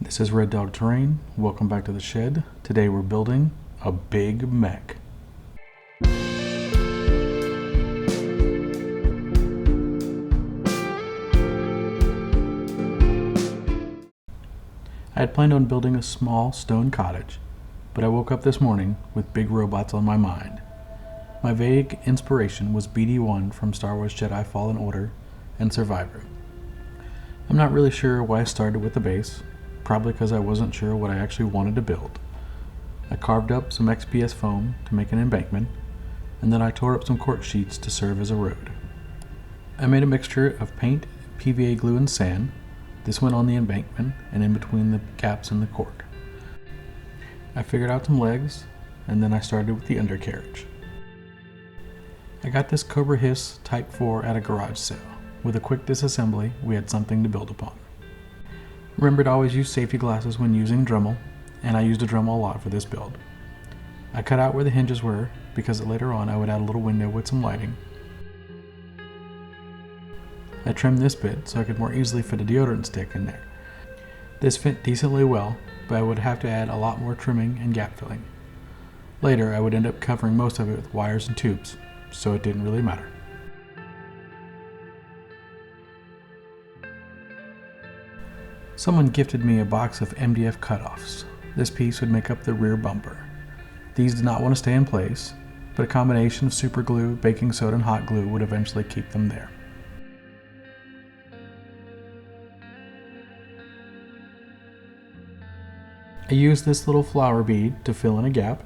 This is Red Dog Terrain. Welcome back to the shed. Today we're building a big mech. I had planned on building a small stone cottage, but I woke up this morning with big robots on my mind. My vague inspiration was BD-1 from Star Wars Jedi Fallen Order and Survivor. I'm not really sure why I started with the base, probably because I wasn't sure what I actually wanted to build. I carved up some XPS foam to make an embankment, and then I tore up some cork sheets to serve as a road. I made a mixture of paint, PVA glue, and sand. This went on the embankment and in between the gaps in the cork. I figured out some legs, and then I started with the undercarriage. I got this Cobra Hiss Type 4 at a garage sale. With a quick disassembly, we had something to build upon. Remember to always use safety glasses when using Dremel, and I used a Dremel a lot for this build. I cut out where the hinges were because later on I would add a little window with some lighting. I trimmed this bit so I could more easily fit a deodorant stick in there. This fit decently well, but I would have to add a lot more trimming and gap filling. Later I would end up covering most of it with wires and tubes, so it didn't really matter. Someone gifted me a box of MDF cutoffs. This piece would make up the rear bumper. These did not want to stay in place, but a combination of super glue, baking soda, and hot glue would eventually keep them there. I used this little flower bead to fill in a gap.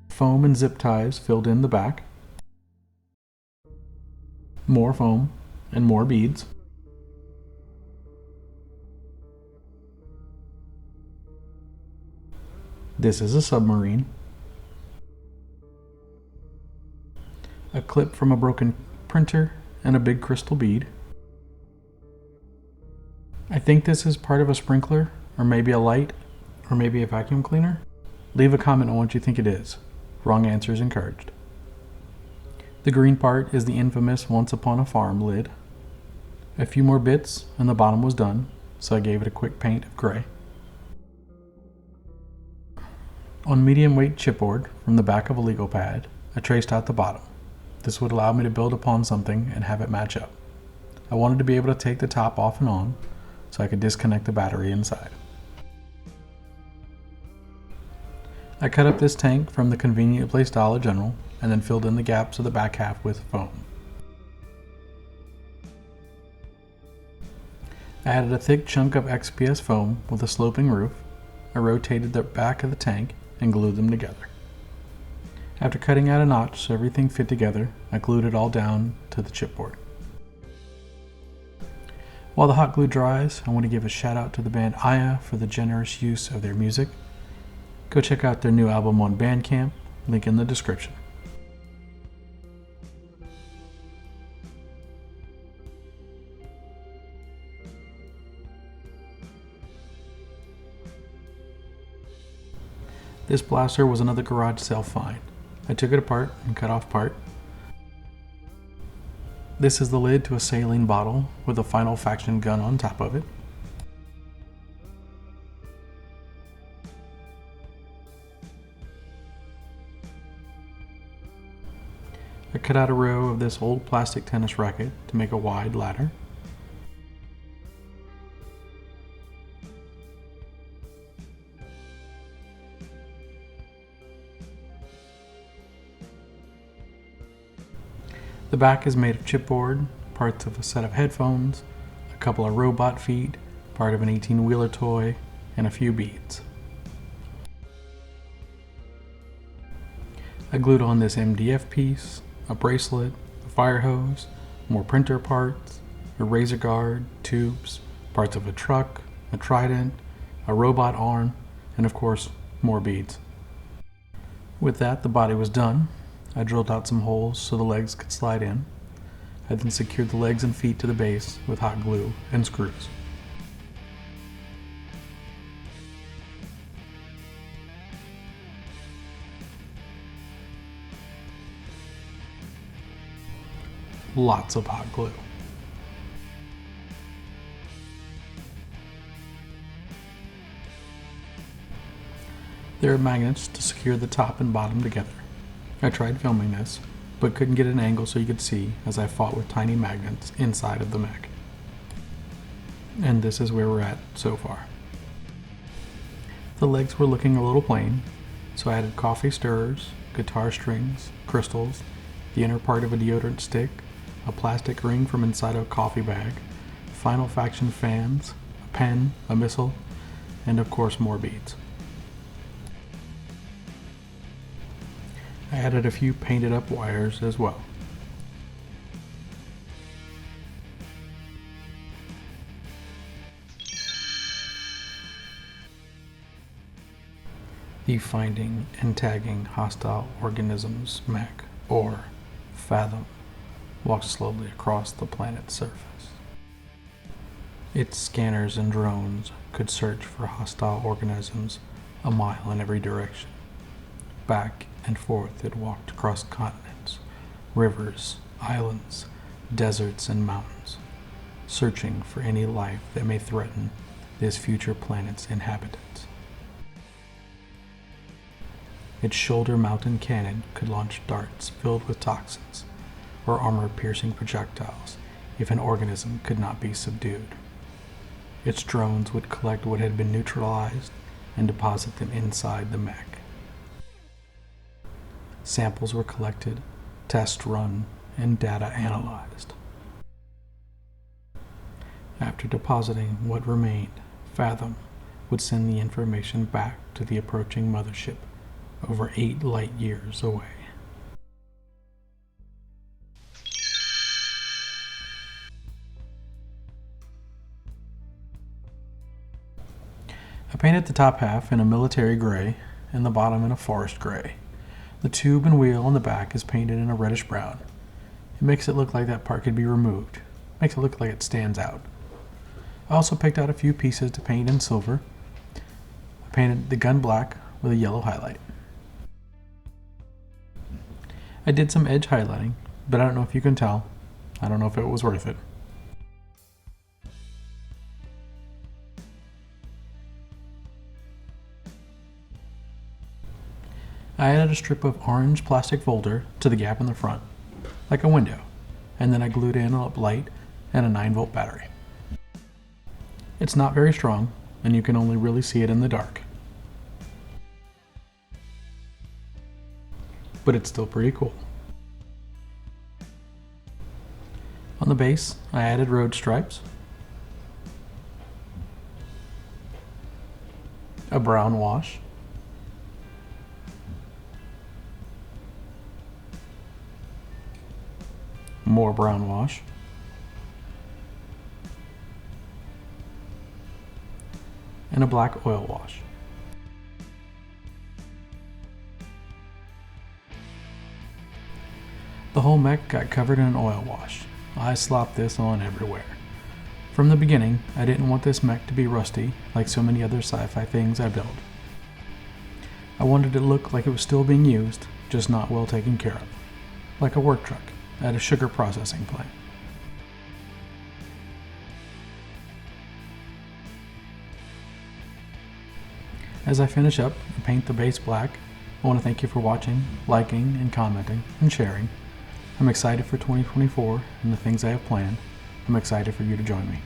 Foam and zip ties filled in the back. More foam and more beads. This is a submarine. A clip from a broken printer and a big crystal bead. I think this is part of a sprinkler, or maybe a light, or maybe a vacuum cleaner. Leave a comment on what you think it is. Wrong answers encouraged. The green part is the infamous Once Upon a Farm lid. A few more bits and the bottom was done, so I gave it a quick paint of gray. On medium weight chipboard from the back of a Lego pad, I traced out the bottom. This would allow me to build upon something and have it match up. I wanted to be able to take the top off and on so I could disconnect the battery inside. I cut up this tank from the conveniently placed Dollar General and then filled in the gaps of the back half with foam. I added a thick chunk of XPS foam with a sloping roof. I rotated the back of the tank and glued them together. After cutting out a notch so everything fit together, I glued it all down to the chipboard. While the hot glue dries, I want to give a shout out to the band Aya for the generous use of their music. Go check out their new album on Bandcamp, link in the description. This blaster was another garage sale find. I took it apart and cut off part. This is the lid to a saline bottle with a Final Faction gun on top of it. I cut out a row of this old plastic tennis racket to make a wide ladder. The back is made of chipboard, parts of a set of headphones, a couple of robot feet, part of an 18-wheeler toy, and a few beads. I glued on this MDF piece, a bracelet, a fire hose, more printer parts, a razor guard, tubes, parts of a truck, a trident, a robot arm, and of course, more beads. With that, the body was done. I drilled out some holes so the legs could slide in. I then secured the legs and feet to the base with hot glue and screws. Lots of hot glue. There are magnets to secure the top and bottom together. I tried filming this, but couldn't get an angle so you could see as I fought with tiny magnets inside of the mech. And this is where we're at so far. The legs were looking a little plain, so I added coffee stirrers, guitar strings, crystals, the inner part of a deodorant stick, a plastic ring from inside a coffee bag, Final Faction fans, a pen, a missile, and of course more beads. I added a few painted up wires as well. The Finding and Tagging Hostile Organisms Mech, or Fathom, walks slowly across the planet's surface. Its scanners and drones could search for hostile organisms a mile in every direction. Back and forth it walked across continents, rivers, islands, deserts, and mountains, searching for any life that may threaten this future planet's inhabitants. Its shoulder-mounted cannon could launch darts filled with toxins, or armor-piercing projectiles if an organism could not be subdued. Its drones would collect what had been neutralized and deposit them inside the mech. Samples were collected, tests run, and data analyzed. After depositing what remained, Fathom would send the information back to the approaching mothership over 8 light years away. I painted the top half in a military gray and the bottom in a forest gray. The tube and wheel on the back is painted in a reddish brown. It makes it look like that part could be removed. Makes it look like it stands out. I also picked out a few pieces to paint in silver. I painted the gun black with a yellow highlight. I did some edge highlighting, but I don't know if you can tell. I don't know if it was worth it. I added a strip of orange plastic folder to the gap in the front, like a window, and then I glued in a light and a 9-volt battery. It's not very strong, and you can only really see it in the dark. But it's still pretty cool. On the base, I added road stripes, a brown wash, more brown wash, and a black oil wash. The whole mech got covered in an oil wash. I slopped this on everywhere. From the beginning, I didn't want this mech to be rusty like so many other sci-fi things I build. I wanted it to look like it was still being used, just not well taken care of, like a work truck at a sugar processing plant. As I finish up and paint the base black, I want to thank you for watching, liking, and commenting, and sharing. I'm excited for 2024 and the things I have planned. I'm excited for you to join me.